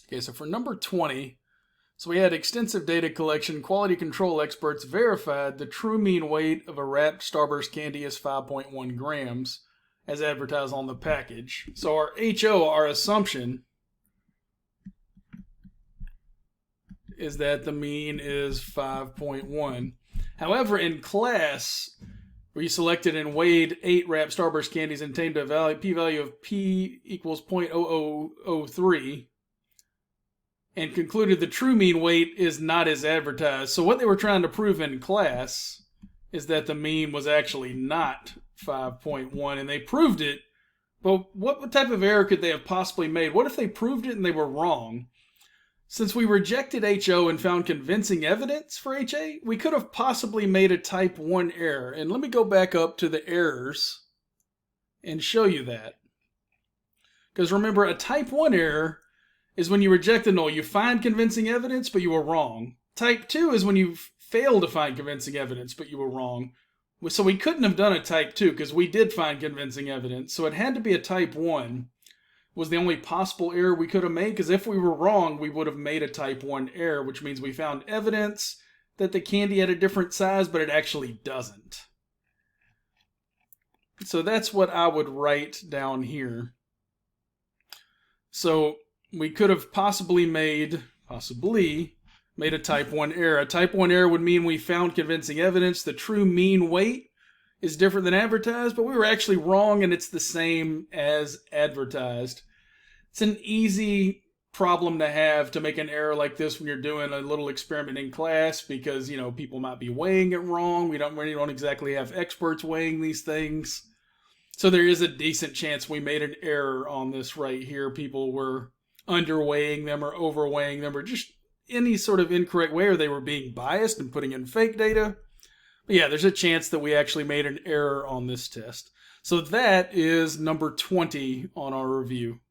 Okay, so for number 20, so we had extensive data collection. Quality control experts verified the true mean weight of a wrapped Starburst candy is 5.1 grams, as advertised on the package. So our HO, our assumption, is that the mean is 5.1. However, in class, we selected and weighed 8 wrapped Starburst candies and obtained a p-value of p equals 0.0003 and concluded the true mean weight is not as advertised. So what they were trying to prove in class is that the mean was actually not 5.1, and they proved it. But what type of error could they have possibly made? What if they proved it and they were wrong? Since we rejected HO and found convincing evidence for HA, we could have possibly made a type 1 error. And let me go back up to the errors and show you that. Because remember, a type 1 error is when you reject the null. You find convincing evidence, but you were wrong. Type 2 is when you fail to find convincing evidence, but you were wrong. So we couldn't have done a type 2 because we did find convincing evidence. So it had to be a type 1. Was the only possible error we could have made, because if we were wrong, we would have made a type 1 error, which means we found evidence that the candy had a different size, but it actually doesn't. So that's what I would write down here. So we could have possibly made a type 1 error. A type 1 error would mean we found convincing evidence. The true mean weight is different than advertised, but we were actually wrong and it's the same as advertised. It's an easy problem to have, to make an error like this when you're doing a little experiment in class, because, people might be weighing it wrong. We don't exactly have experts weighing these things. So there is a decent chance we made an error on this right here. People were underweighing them or overweighing them, or just any sort of incorrect way, or they were being biased and putting in fake data. But yeah, there's a chance that we actually made an error on this test. So that is number 20 on our review.